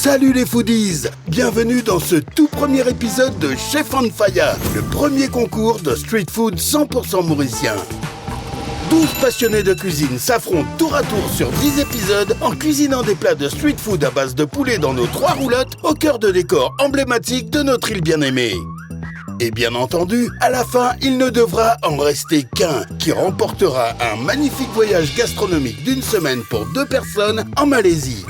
Salut les foodies! Bienvenue dans ce tout premier épisode de Chef on Fire, le premier concours de street food 100% mauricien. 12 passionnés de cuisine s'affrontent tour à tour sur 10 épisodes en cuisinant des plats de street food à base de poulet dans nos 3 roulottes au cœur de décors emblématiques de notre île bien-aimée. Et bien entendu, à la fin, il ne devra en rester qu'un qui remportera un magnifique voyage gastronomique d'une semaine pour 2 personnes en Malaisie.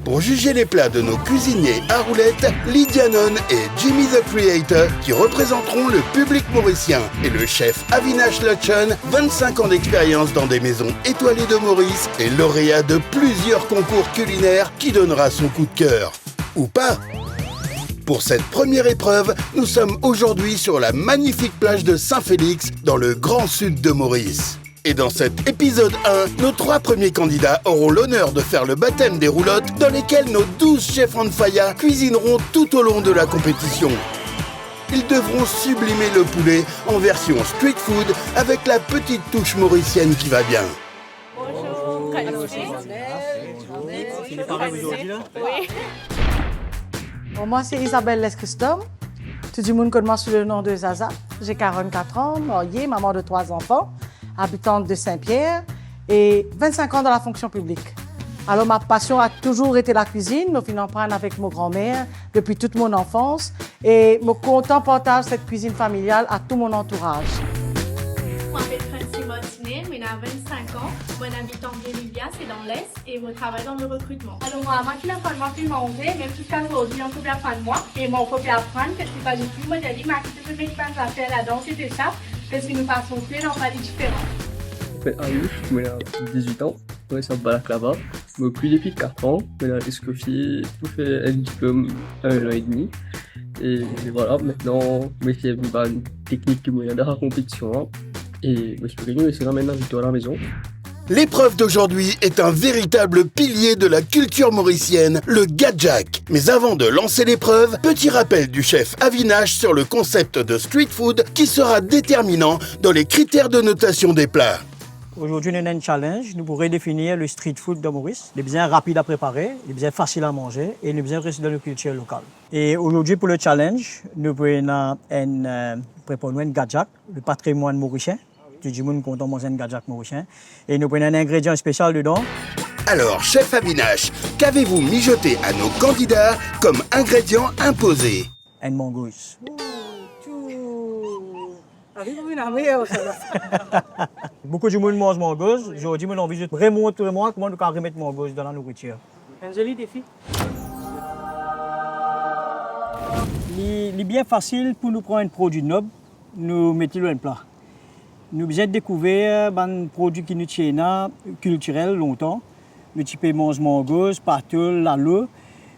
Pour juger les plats de nos cuisiniers à roulettes, Lydia Non et Jimmy the Creator qui représenteront le public mauricien et le chef Avinash Lachon, 25 ans d'expérience dans des maisons étoilées de Maurice et lauréat de plusieurs concours culinaires qui donnera son coup de cœur. Ou pas. Pour cette première épreuve, nous sommes aujourd'hui sur la magnifique plage de Saint-Félix dans le grand sud de Maurice. Et dans cet épisode 1, nos 3 premiers candidats auront l'honneur de faire le baptême des roulottes dans lesquelles nos 12 chefs on fire cuisineront tout au long de la compétition. Ils devront sublimer le poulet en version street food avec la petite touche mauricienne qui va bien. Bonjour. Oui. Bon, moi, c'est Isabelle Lescristom. Tout le monde connaît moi sous le nom de Zaza. J'ai 44 ans, mariée, maman de 3 enfants, habitante de Saint-Pierre et 25 ans dans la fonction publique. Alors, ma passion a toujours été la cuisine. Je finis en prendre avec mon grand-mère depuis toute mon enfance et je suis content de partager cette cuisine familiale à tout mon entourage. Je m'appelle Francine Martinet, j'ai 25 ans, je habite en Vieille-Livia, c'est dans l'Est, et je travaille dans le recrutement. Alors moi, qui n'a pas de manger, même jusqu'à aujourd'hui, on peut apprendre moi, et moi, on peut apprendre, parce que pas du tout, moi, j'ai dit, je peux mettre pas à faire la danse et tout ça, parce que nous passons plus dans des différents. Je j'ai 18 ans, je suis en balaclava, je cuis depuis 4 ans, je suis escoffier, tout fait un diplôme 1 an et demi. Et voilà, maintenant, je fais une technique qui me dans la compétition. Et je suis venu essayer maintenant victoire à la maison. L'épreuve d'aujourd'hui est un véritable pilier de la culture mauricienne, le gadjak. Mais avant de lancer l'épreuve, petit rappel du chef Avinash sur le concept de street food qui sera déterminant dans les critères de notation des plats. Aujourd'hui, nous avons un challenge. Nous pourrons définir le street food de Maurice. Il est bien rapide à préparer, il est bien facile à manger et il est bien resté dans la culture locale. Et aujourd'hui, pour le challenge, nous prenons un gadjak, le patrimoine mauricien. Tout le monde content de manger un gadjak mauricien. Et nous prenons un ingrédient spécial dedans. Alors, chef Avinash, qu'avez-vous mijoté à nos candidats comme ingrédient imposé? Un mangousse. Beaucoup de monde mange mangousse. Aujourd'hui, j'ai envie de vraiment comment nous pouvons remettre mangousse dans la nourriture. Un joli défi. Il est bien facile pour nous prendre un produit noble, nous mettre dans un plat. Nous avons découvert un produit qui nous tient culturel longtemps. Nous typons mange mangousse, pâteau, l'eau.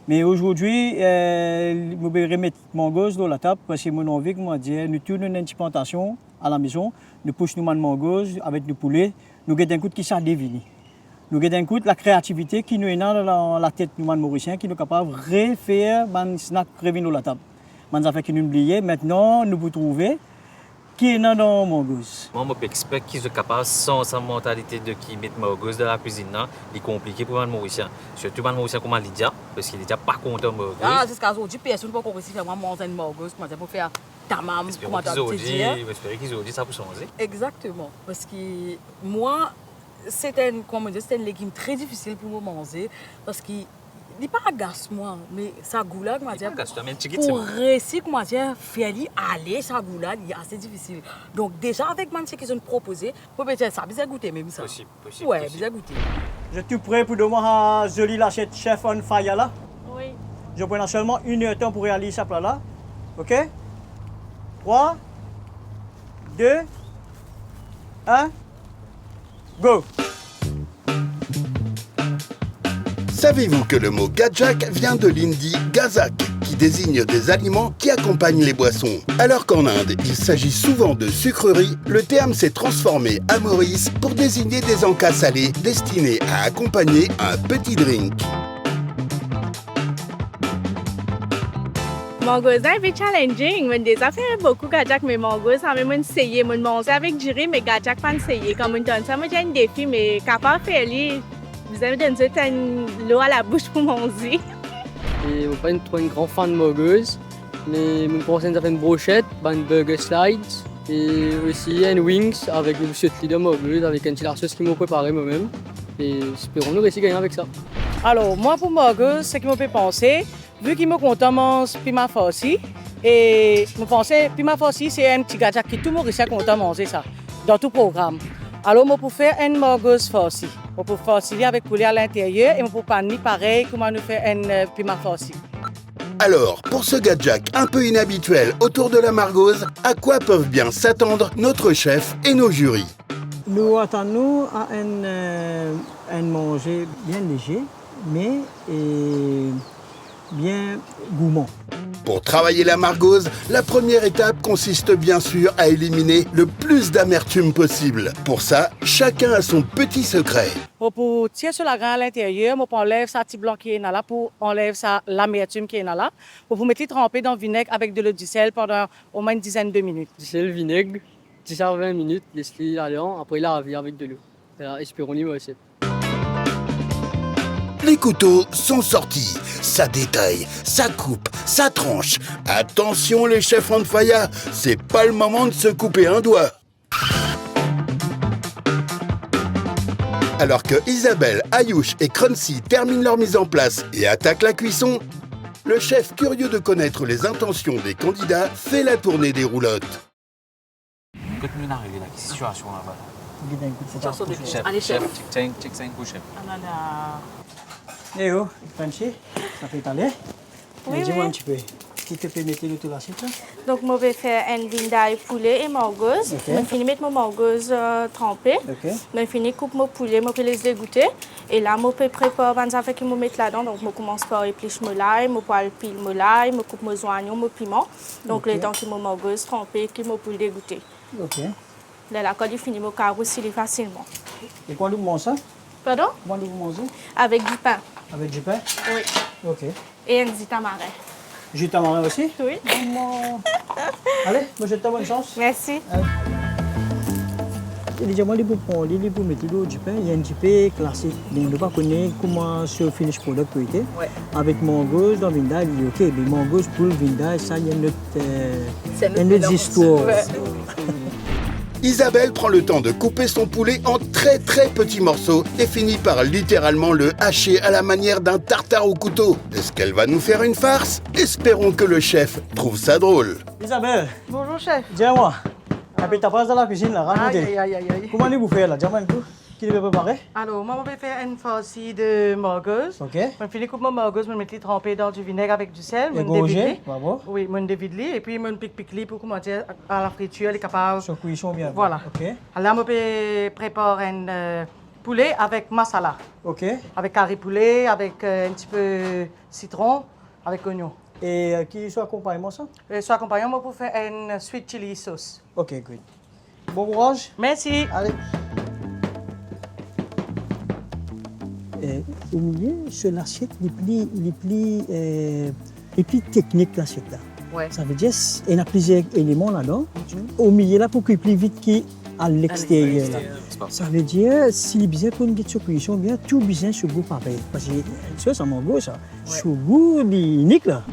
Mais aujourd'hui, nous vais remettre mangousse dans la table parce que mon envie, comment dire, nous tournons une plantation à la maison, nous poussons nos mangousse avec nos poulets, nous avons un coup qui s'est déviné. Nous avons un coup la créativité qui nous est dans la tête de nous mauriciens, qui nous est capable de refaire un snack prévu dans la table. Nous avons fait nous oublier. Maintenant, nous pouvons trouver qui est dans le mangousse. Moi, je expect qu'ils soient capables, sans sa mentalité de qui mettre mangousse dans la cuisine, c'est compliqué pour les Mauriciens. Surtout les Mauriciens comme Lydia, parce qu'il n'est pas content de mangousse. Ah, c'est ce qu'aujourd'hui, personne ne peut pas réussir à manger une mangousse, pour faire tamam, comment tu dire. J'espère qu'ils ont dit ça pour changer. Exactement, parce que moi, c'est un légume très difficile pour manger, parce que il n'est pas agace moi, mais ça goulade, pour réussir, faire aller sa goulade, il est assez difficile. Donc déjà avec ce qu'ils ont proposé, peut-être ça, bien goûter même ça. Possible. Ouais, bien goûter. Je suis prêt pour demander joli lachette chef on fire là. Oui. Je prends seulement 1 heure de temps pour réaliser ça plat là. OK? 3, 2, 1, go! Savez-vous que le mot gadjak vient de l'hindi gazak, qui désigne des aliments qui accompagnent les boissons? Alors qu'en Inde, il s'agit souvent de sucreries, le terme s'est transformé à Maurice pour désigner des encas salés destinés à accompagner un petit drink. Mangousse est un peu challenging. J'ai déjà fait beaucoup de gadjak, mais mangousse, j'ai essayé de manger avec Jiri, mais gadjak pas essayé. Comme une tonne, ça j'ai un défi, mais capable de faire. Vous avez donné l'eau à la bouche pour manger. Et je ne suis pas un grand fan de burgers, mais je pense à faire une brochette, une burger slides et aussi une wings avec une sauce de burgers avec une petite sauce qui m'a préparé moi-même. Et espérons nous réussir à gagner avec ça. Alors, moi, pour burgers, ce qui m'a fait penser, vu qu'il me commence piment farci, et je pensais, piment farci, c'est un petit gadget qui tout le monde content manger ça, dans tout programme. Alors, je peux faire un burgers farci. Je peux farcir avec poulet à l'intérieur et je peux paner pareil comme on fait un piment farci. Alors, pour ce gadget un peu inhabituel autour de la margose, à quoi peuvent bien s'attendre notre chef et nos jurys? Nous attendons à un manger bien léger, mais bien gourmand. Pour travailler la margose, la première étape consiste bien sûr à éliminer le plus d'amertume possible. Pour ça, chacun a son petit secret. Pour tirer sur la graine à l'intérieur, on enlève ça petit blanc qui est là pour enlever l'amertume qui est là. Pour vous mettre trempé dans le vinaigre avec de l'eau du sel pendant au moins une dizaine de minutes. Du sel, vinaigre, 10 à 20 minutes, laissez-le là-dedans, après laver avec de l'eau. Espérons-nous aussi. Les couteaux sont sortis. Ça détaille, ça coupe, ça tranche. Attention les chefs on fire, c'est pas le moment de se couper un doigt. Alors que Isabelle, Ayouch et Crunchy terminent leur mise en place et attaquent la cuisson, le chef, curieux de connaître les intentions des candidats, fait la tournée des roulottes. Quand nous arrivons là, quelle situation là-bas? Allez, chef. Check ça un coup, chef. Eh oh, Crunchy, ça fait aller. Oui, Dis-moi oui. un petit peu. Qui te peut mettre tout l'assiette là? Donc, je vais faire un vindaille poulet et margose. Ok. Je finis mettre mon margose trempée. Ok. Je finis couper mon poulet, je peux les dégoûter. Et là, je peux préparer les affaires que je mettre là-dedans. Donc, je commence par éplucher mon l'ail, je peux piler mon l'ail, je coupe mon oignon, mon piment. Donc, Ok. les temps que mon margose trempée, que je peux dégoûter. Ok. Là, quand je finis mon carrousel facilement. Et quand nous mangeons ça? Pardon? Quand nous mangeons? Avec du pain. Avec du pain? Oui. Ok. Et un petit tamarin. Jus de tamarin aussi? Oui. Allez, moi je te bonne chance. Merci. Déjà, les pour mettre du pain, il y a un petit peu classique. Donc, ne pas connaître comment ce finish product peut être. Ouais. Avec mangos dans Vinda, il dit ok, mais mangos pour le Vinda, ça, il y a notre histoire. Ouais. Isabelle prend le temps de couper son poulet en très petits morceaux et finit par littéralement le hacher à la manière d'un tartare au couteau. Est-ce qu'elle va nous faire une farce? Espérons que le chef trouve ça drôle. Isabelle, Bonjour chef. dis-moi, après ta place dans la cuisine, là, racontez. Aïe. Comment allez-vous faire là? Dis-moi un peu. Qui devait préparer? Alors, moi, je vais faire une farcie de margose. Ok. Je finis couper mon margose, je mets trempé dans du vinaigre avec du sel. Je Égorgé, bravo. Oui, je dévide et puis je pique pour commencer à la friture, elle est capable. Sur cuisson bien. Voilà. Ok. Alors, je peux préparer un poulet avec masala, Ok. avec curry poulet, avec un petit peu citron, avec oignon. Et qui soit accompagnement ça? Et soit accompagnement pour faire une sweet chili sauce. Ok, good. Bon courage. Merci. Allez. Au milieu, sur l'assiette, les plus techniques l'assiette là. Ouais. Ça veut dire qu'il y a plusieurs éléments là-dedans. Au milieu là, pour qu'il plus vite qu'à l'extérieur. là. Ça veut dire, si les bien pour une guette sur cuisson, bien tout bien sur goût pareil. Parce que ça m'en goût ça. Sur goût unique là.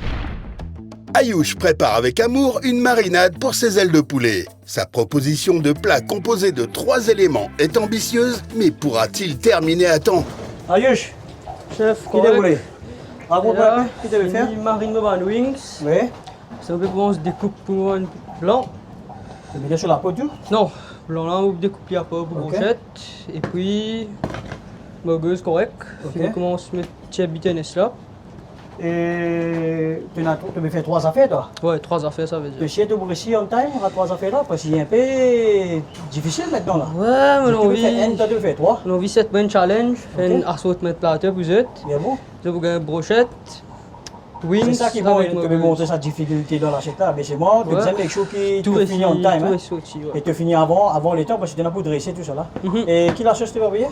Ayouch prépare avec amour une marinade pour ses ailes de poulet. Sa proposition de plat composé de 3 éléments est ambitieuse, mais pourra-t-il terminer à temps? Ayouch, Chef, qui déroule? Raconte-moi un peu, qui devait faire? Marine de wings. Oui. Ça veut comment on se découpe pour un blanc. Tu mets sur la peau tout? Non, blanc là, on découpe à pas pour Ok. brochette. Et puis, margose correct. Ok. On commence à mettre petit bitanes là. Et tu me fais 3 affaires toi? Ouais, 3 affaires ça veut Tu dire. essaies de réussir en time à 3 affaires là? Parce qu'il est un peu difficile maintenant là. Ouais, mais Tu on me fais vit. un, tu me fais 3. On vit cette bonne challenge. Ok. Un assortiment plateau pour eux. Bien bon. Je vous gagne brochette. Wings. C'est ça qui va avec te margose. montrer sa difficulté dans l'assiette là. Mais c'est moi, tu Ouais. faisais quelque chose qui Tout te est finit en fini, time. tout Hein? est sorti, ouais. Et tu finis avant les temps parce que tu n'as pas dresser tout ça là. Mhm. Et qui la sauce tu vas payer?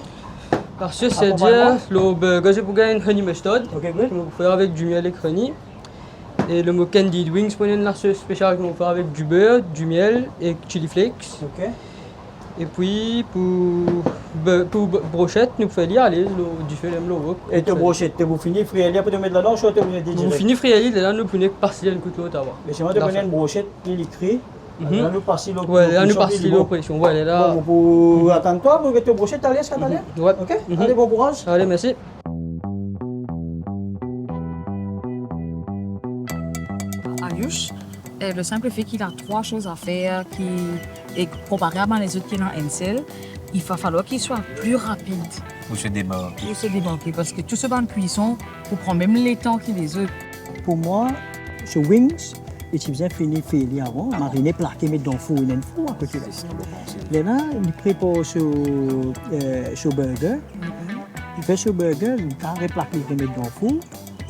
Parce que c'est Accompagnement? dire le burger, je vous gagne honey mustard. Ok, good. On peut faire avec du miel et honey. Et le mot candied wings, pour une sauce spéciale qu'on peut faire avec du beurre, du miel et chili flakes. Ok. Et puis pour Pour brochette, nous faisons aller du fait de l'eau. Et te brochette, vous finissez frire, après te mettre là-dedans, ou te vous Vous finissez frire, là nous prenons passer une couteau à mais c'est moi de prendre une brochette, il écrit. Là nous passons l'eau. Ouais, là nous passons l'eau pression. Ouais, là. Pour attendre toi pour que te brochette t'allais, est-ce que t'allais? Ouais. OK. Allez, bon courage. Allez, merci. Ayush, le simple fait qu'il a 3 choses à faire qui est comparé à les autres qui sont en NCL, il va falloir qu'il soit plus rapide Ou se démarquer. pour se débarquer parce que tout ce banc de cuisson, pour prendre même les temps qu'il les autres. Pour moi, ce wings, et tu viens finir avant, mariner, plaquer, mettre dans le four, il y a un four à côté de là. Là, il prépare ce burger. Il fait ce burger, il carré plaqué, il mettre dans le four.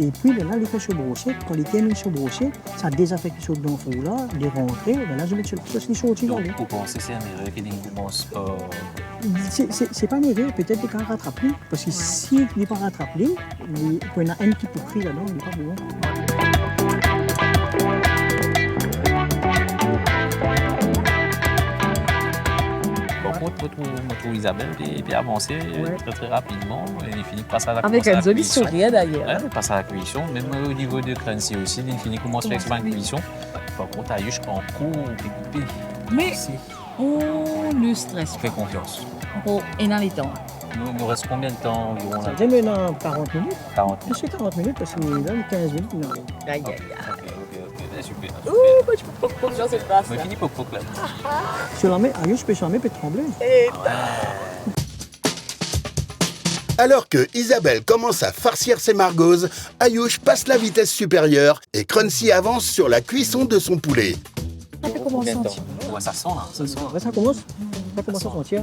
Et puis là, il fait ce brochette. Quand il termine ce brochette, ça désaffecte ce dans le four là, il est rentré. Là, je mets sur la sauce qui sortit. Donc, vous pensez que c'est une erreur qui ne commence pas. C'est pas une erreur, peut-être qu'il rattrape plus. Parce que s'il n'est pas rattrapé, il y en a un qui peut pris là-dedans, il n'est pas bon. Par contre, votre Isabelle est avancée très rapidement. Elle finit par passer à la Avec un joli sourire d'ailleurs. Ouais, elle passe à la cuisson. Même au niveau de Clancy aussi, elle finit commence à faire la cuisson. Par contre, Ayush en cours, découpé. Mais on ne stresse pas. Fais confiance. On est dans les temps. Nous reste combien de temps environ Ça là? fait maintenant 40 minutes. 40 Je suis 40 minutes parce que là, 15 minutes, il en reste. Aïe, aïe, Ok, super. Ouh, tu peux pas confiance cette place Mais là. fini pour là. Sur la main, je peux sur la main, peut trembler. Alors que Isabelle commence à farcir ses margoses, Ayush passe la vitesse supérieure et Crunchy avance sur la cuisson de son poulet. Ça fait comment Combien de temps? sentir? Ouais, ça sent là. Ça sent. Après, ça commence à sentir.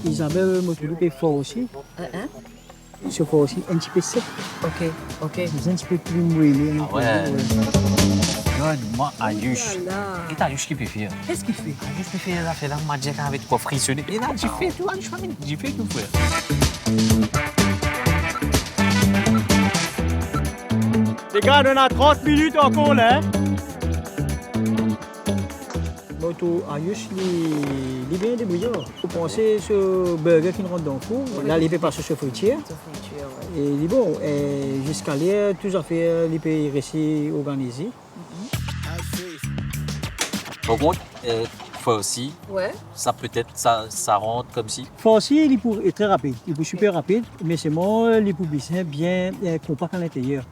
Isabelle, moi, tout est fort aussi. C'est fort aussi, un petit peu sec, Ok, ok. un petit peu plus moelleux. Ah ouais. Moi, Ayush. Qu'est-ce que Ayush qui peut faire? Qu'est-ce qu'il fait? Ayush peut faire la fait la magic avec quoi frissonner. Et là, tu fais tout, Ayush, tu fais tout, frère. Les gars, on a 30 minutes encore là. Moto Ayush, il est bien débrouillard. Vous pensez ce burger qui rentre dans le four, là, il peut passer sur fruitière. Et il est bon. Et jusqu'à là, tout à fait, il peut rester organisé. Par contre, faut aussi, Ouais. ça peut-être, ça rentre comme si. Farci, il est très rapide, il est super rapide, mais c'est moi, les poubissins bien compact à l'intérieur.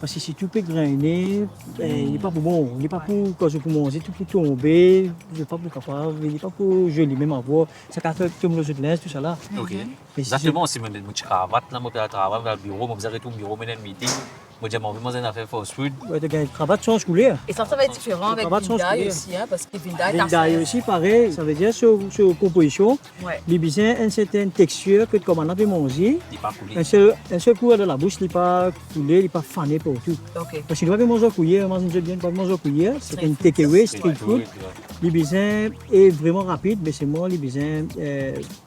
Parce que si tout peut grainer, il n'est pas pour bon, il n'est pas pour quand je peux manger, tout peut tomber, il n'est pas pour capable, il n'est pas pour joli même avoir. Ça peut faire tout le linge, tout ça là. Ok. Mais Exactement, si je suis cravate, là, je suis à travail, je vais au bureau, je vais au bureau, je vais au meeting. Je vais manger une affaire fast food. Ouais, tu as une cravate sans couleur. Et ça va être différent avec Cravate sans Vindaï couleur. aussi, hein, parce que Vindaï, Vindaï aussi, pareil, ça veut dire sur composition, Ouais. les bisins ont une certaine texture que comme on a pu manger. Il n'est pas coulé. Un seul coup dans la bouche, il n'est pas coulé, il n'est pas fané pour tout. Ok. Parce qu'il ne doit pas manger cuillère, manger bien, pas manger cuillère. C'est un takeaway, street food. Les bisins est vraiment rapide, mais c'est moi, les bisins,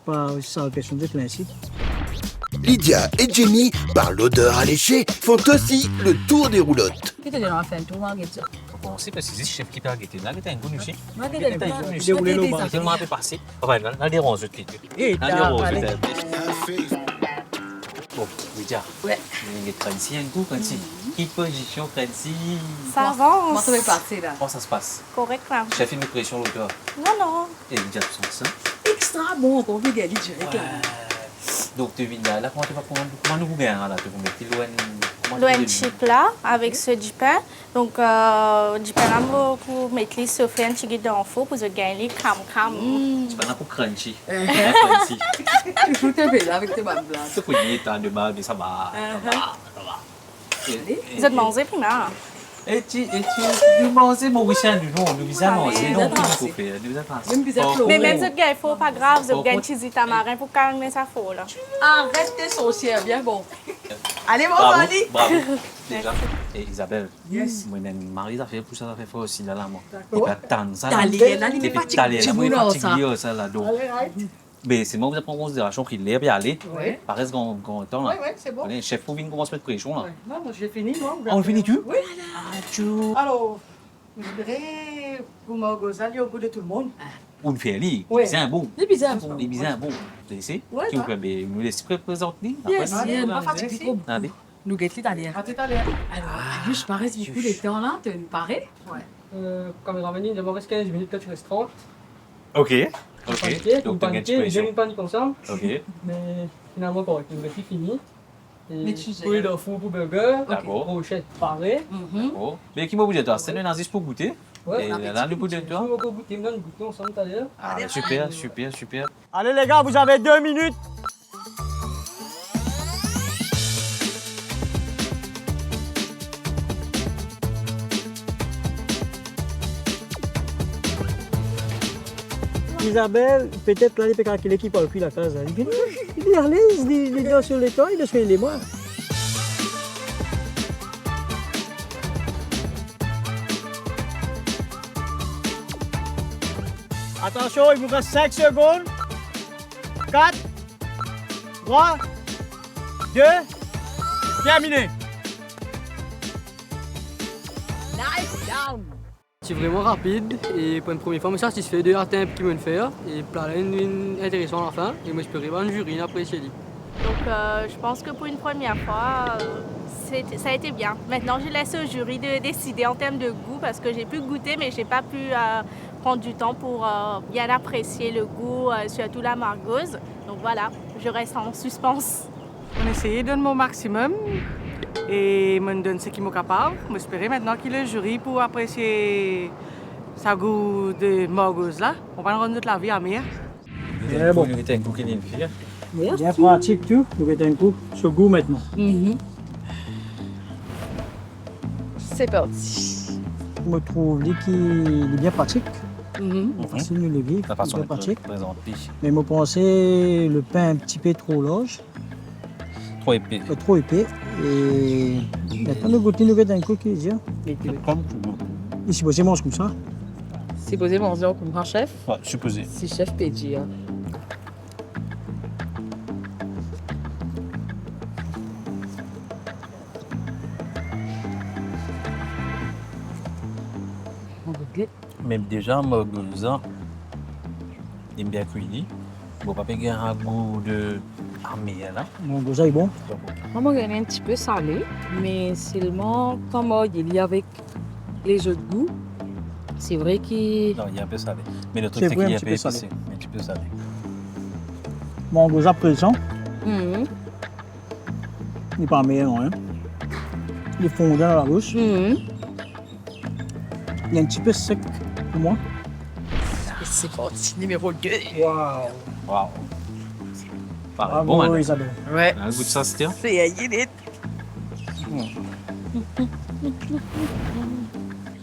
pas ça, question de principe. Lydia et Jenny, par l'odeur alléchée, font aussi le tour des roulottes. Qui te donne un fin tour, Marguerite? Faut penser parce que c'est le chef qui peut arrêter là, qui a un bon aussi. Marguerite, Il a un bon aussi. Déroulez le Il a tellement fait passer. Enfin, là, des ronces, qui Et Là, des ronces, Bon, Lydia. Ouais. Il est Clancy, un coup, Clancy. Quelle position, Clancy? Ça Comment avance. ça va passer là? Comment ça se passe? Correct, là. Chef, il met pression l'auteur. Non, non. Et Lydia, tu sens ça? Extra bon pour vous gagner direct là. Donc, tu viens là, comment tu vas prendre? Comment nous gagnons là? Tu vas mettre loin. Loin chip là, avec ce du pain. Donc, du pain là, pour mettre les sauces un petit peu dans le four pour se gagner cam. Tu vas là pour crunchy. Crunchy. Tu joues tes là avec tes bonnes blagues. Tu peux dire, t'as de mal, mais ça va. Ça va. Vous êtes mangé, puis là. Et tu manges mon week-end du nom, nous visons manger, non, il faut faire, nous Même bizarre, avons Flo. Mais même si vous gagnez faux, pas grave, vous gagnez petit tamarin pour calmer ça faux là. Arrête tes sorcières, bien bon. Allez, mon Bravo, mari. bravo. Déjà. Et Isabelle, moi, mon mari, ça fait pour ça, ça fait fort aussi là, moi. Il va attendre ça. T'allais, là, il est Il fatigué. t'allais, là, moi, il est Tu fatigué, ça, là, donc. Mais c'est moi qui prends en considération qu'il l'air bien aller. Oui. Par exemple, temps là. Oui, c'est bon. Allez, chef, faut venir commencer à mettre pression là. Ouais. Non, moi, j'ai fini, moi. On le finit tu? Oui. Alors, je dirais, pour Margosa, il y a au goût de tout le monde. On le fait aller. Ouais. C'est un bon. C'est bizarre. Les bizarres bon. Vous laissez? Ouais, Qui vous ça. plaît? Vous me laissez présenter? Yes, Allez, yes, pas pas fatigué. fatigué. Allez. Nous guettons l'italienne. À tout à l'heure. Alors, je parais beaucoup les temps là, tu nous parais? Caméraman, il me reste 15 minutes, là tu restes 30. Ok. Paniquer, Donc, une t'as paniquer, gagné une panique ensemble. Ok. Mais finalement, correct, le récit fini. Mais Et tu sais. poulet de four pour burger, D'accord. brochette pareil. Bon. Mais qui m'a dit toi? C'est un indice pour goûter. Ouais, Et là, le bout de tu toi? veux encore goûter, nous goûtons ensemble tout à l'heure. Ah, super, super, super. Allez les gars, vous avez 2 minutes. Isabelle, peut-être là, il peut craquer l'équipe au cul la case. Il est à l'aise, il est dans sur les toits, il est sur les mois. Attention, il vous reste 5 secondes. 4, 3, 2, terminé. C'est vraiment rapide et pour une première fois, je suis satisfait de l'atteinte qu'ils veulent faire et plein intéressant à la fin. Et moi, je peux arriver un jury apprécié. Donc, je pense que pour une première fois, ça a été bien. Maintenant, je laisse au jury de décider en termes de goût parce que j'ai pu goûter, mais j'ai pas pu prendre du temps pour bien apprécier le goût, surtout la margose. Donc voilà, je reste en suspens. On a essayé de donner mon maximum et je donne ce qu'il m'est capable. J'espère maintenant qu'il est le jury pour apprécier sa goût de margose là. On va rendre toute la vie à mire. Bien bon. Vous avez un goût qui est bien. Bien pratique tout. Vous mettez un coup sur goût maintenant. C'est parti. Je me trouve qu'il est bien pratique. Facile de lever, La façon bien de pratique. présenter. Mais je pensais le pain un petit peu trop large, Trop épais. trop épais. Et maintenant, le goûter, nous mettons un coup qui est bien. Et si vous mange comme ça, C'est posé manger comme grand chef. Ouais, supposé. C'est chef PG. Hein. On goûte. Même déjà, margosa, il est bien cuit. Bon, pas payer un goût de amer là. mon goza est bon. Moi, je gagne un petit peu salé, mais seulement comme il y a avec les autres goûts, c'est vrai qu'il... Non, il est un peu salé. Mais le truc, C'est c'est vrai, qu'il est un un petit peu peu salé. épicé. Un petit peu salé. Mon goza présent, Mhm. il n'est pas meilleur, non. Hein. Il est fondant dans la bouche. Mhm. Il est un petit peu sec pour moi. Et c'est parti, numéro 2. Waouh! Waouh. Pareil. Bravo, Bon, maintenant. Isabelle. Ouais. Un goût de ça, c'était. C'est à y aller.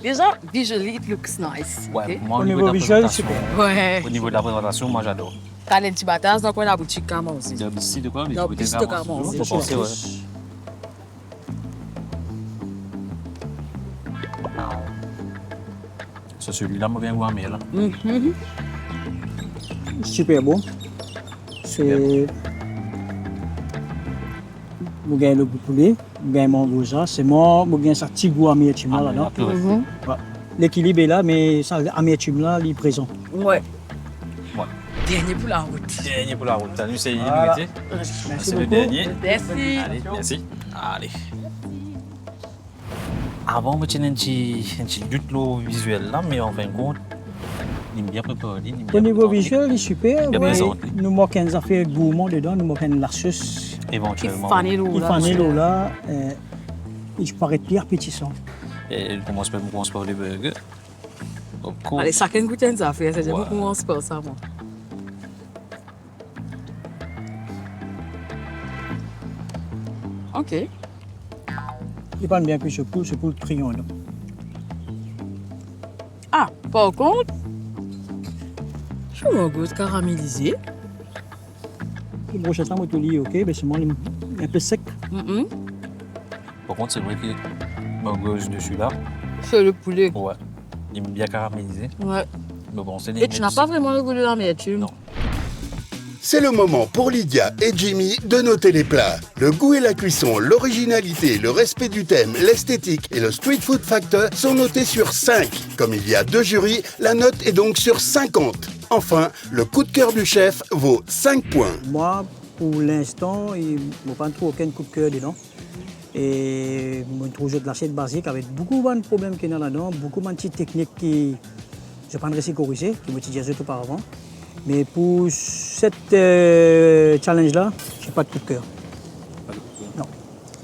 Déjà, visually, it looks nice. Ouais, ok? moi, Au niveau visuel, présentation, super. Ouais. Au niveau de la présentation, moi, j'adore. T'as les petits bâtards dans le coin de la boutique, comment aussi. Il y a ici de quoi? Non, ici de quoi, moi, Faut penser, ouais. C'est celui-là, moi, bien goût amer là. Mhm. Super bon. C'est. Vous gagnez le goût de poulet, vous gagnez mon goza. C'est moi, vous gagnez ça petit goût amertume là, là. Mhm. L'équilibre est là, mais ça amertume là, il est présent. Ouais. Ouais. Dernier pour la route. Dernier pour la route. Salut, c'est Voilà. Yves. Merci C'est le beaucoup. dernier. Merci. Allez, merci. Allez. Avant, je tiens un petit doute visuel là, mais en fin de compte, il est bien préparé. il est bien Au niveau présenté. visuel, il est super. Bien mais présenté. nous manquons des affaires gourmands dedans, nous manquons de la sauce. Éventuellement. Il fait l'eau là, il paraît plus appétissant. Et on commence par les burgers. Of course. Allez, chacun goûte une affaire. C'est déjà Ouais. beaucoup moins sport, ça, moi. Ok. Il parle bien que ce poule, c'est pour le trion là. Ah, par contre, je me goûte caramélisé. Le brochette là, moi, tout lit, ok, mais c'est moi, il est un peu sec. Mhm. Par contre, c'est vrai que ma gauche dessus là, C'est le poulet. ouais, il est bien caramélisé. Ouais. Mais bon, c'est Et tu n'as pas vraiment le goût de l'amertume. Non. C'est le moment pour Lydia et Jimmy de noter les plats. Le goût et la cuisson, l'originalité, le respect du thème, l'esthétique et le Street Food Factor sont notés sur 5. Comme il y a 2 jurys, la note est donc sur 50. Enfin, le coup de cœur du chef vaut 5 points. Moi, pour l'instant, il ne pas trouvé aucun coup de cœur dedans. Et je trouve de l'assiette basique avec beaucoup de problèmes qu'il y a là-dedans, beaucoup de petites techniques qui je prendrais si corriger, qui me disais auparavant. Mais pour cette challenge-là, je n'ai pas de coup de cœur. Non,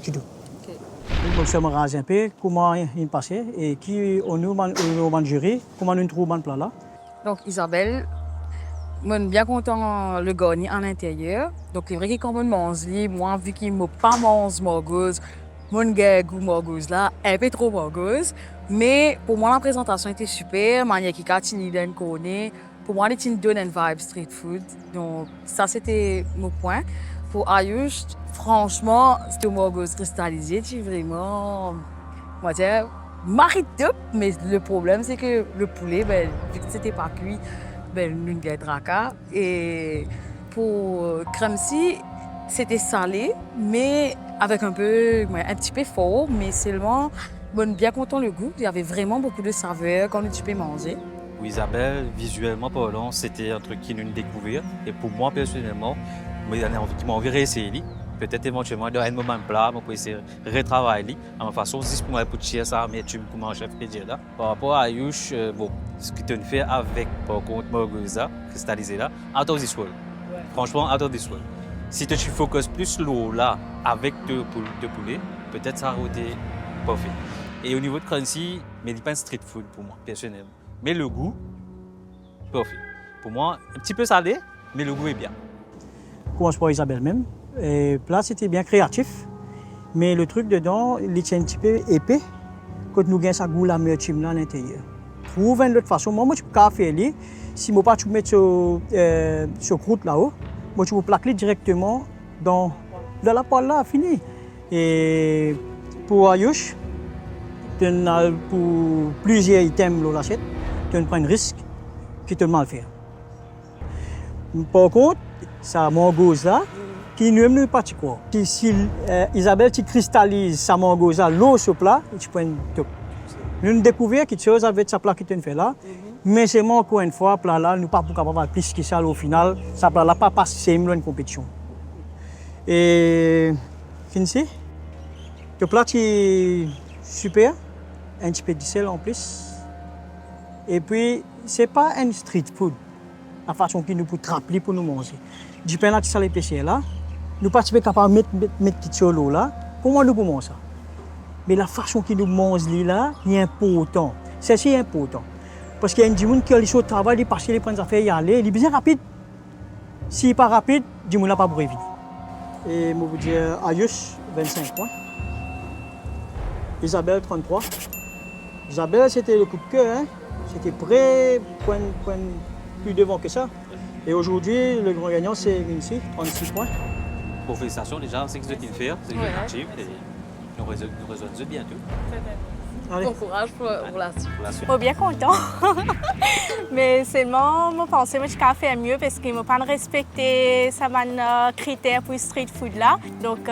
du tout. Okay. Donc, je me rase un peu comment il passait et qui on nous dans le jury, comment nous trouvons le plat là. Donc Isabelle, je suis bien content le gagner à l'intérieur. Donc c'est vrai que quand on mange, moi vu qu'il ne m'a pas mangé morgose, mon goût morgose là, un peu trop morgose. Mais pour moi la présentation était super, manière qui catine d'un connaît. Pour moi, il donne une vibe street food. Donc, ça, c'était mon point. Pour Ayush, franchement, c'était un morgose cristallisé. Tu vraiment, on va dire, marie top. Mais le problème, c'est que le poulet, vu que c'était pas cuit, nous avons draka. Et pour crème-ci, c'était salé, mais avec un petit peu fort. Mais seulement, bien content le goût. Il y avait vraiment beaucoup de saveurs quand tu peux manger. Pour Isabelle, visuellement parlant, c'était un truc qui nous découvert. Et pour moi, personnellement, j'ai envie de m'en réessayer. Peut-être éventuellement, dans un moment plat, je peux essayer de retravailler. À ma façon, si je peux tirer ça, mais tu peux manger chef dire là. Par rapport à Ayush, ce que tu fais avec, par contre, Morgosa, cristallisé là, out of this world. Ouais. Franchement, out of this world. Si tu focuses plus l'eau là, avec deux poulets, peut-être ça aurait été parfait. Et au niveau de crunchy, mais il n'est pas un street food pour moi, personnellement. Mais le goût, parfait. Pour moi, un petit peu salé, mais le goût est bien. Commence par Isabelle même. Et là, c'était bien créatif. Mais le truc dedans, il est un petit peu épais. Quand nous gagnons ça goût la meilleure à l'intérieur. Trouve une autre façon. Moi, je peux faire ça. Si je ne peux pas mettre sur croûte là-haut, moi, je peux plaquer directement dans la poêle là, fini. Et pour Ayush, pour plusieurs items dans l'assiette, tu prends un risque qui te mal faire. Par contre, ça morgose là, qui ne nous pas quoi. Si Isabelle tu cristallises sa morgose là, l'eau sur plat, tu prends une top. Nous découvrir quelque chose avec sa plat qui te fait là, mais c'est moi encore une fois plat là, nous pas capable de plus que ça au final, ça plat là pas passer une compétition. Et fini. Le plat est super, un petit peu de sel en plus. Et puis, ce n'est pas un street food, la façon qu'il nous peut trapper pour nous manger. Du pain là, qui salé péché là, nous ne sommes pas capables de mettre petit l'eau là. Comment nous pouvons ça? Mais la façon qu'il nous mange là, est important. C'est si important. Parce qu'il y a des gens qui ont le travail, ils passent les prendre affaires, y aller, il est bien rapide. S'il n'est pas rapide, du monde n'a pas pour éviter. Et je vous dis Ayush, 25 points. Isabelle, 33. Isabelle, c'était le coup de cœur. Hein? C'était prêt, plus devant que ça. Et aujourd'hui, le grand gagnant, c'est Vinci, 36 points. Pour félicitations, déjà, c'est ce que tu viens de faire, c'est actif et nous rejoignons bientôt. Bon courage pour la suite. Je suis bien content. Mais seulement, je pense que je peux faire mieux parce que je n'ai pas respecté certains critères pour le street food là. Donc,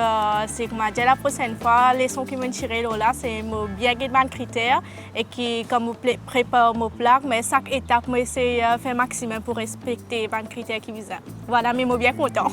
c'est comme je dis la prochaine fois, les leçons qui me tirent là, c'est bien guider les critères et que comme je prépare mon plat, mais chaque étape, je essaie de faire le maximum pour respecter les critères qui visent. Voilà, mais je suis bien content.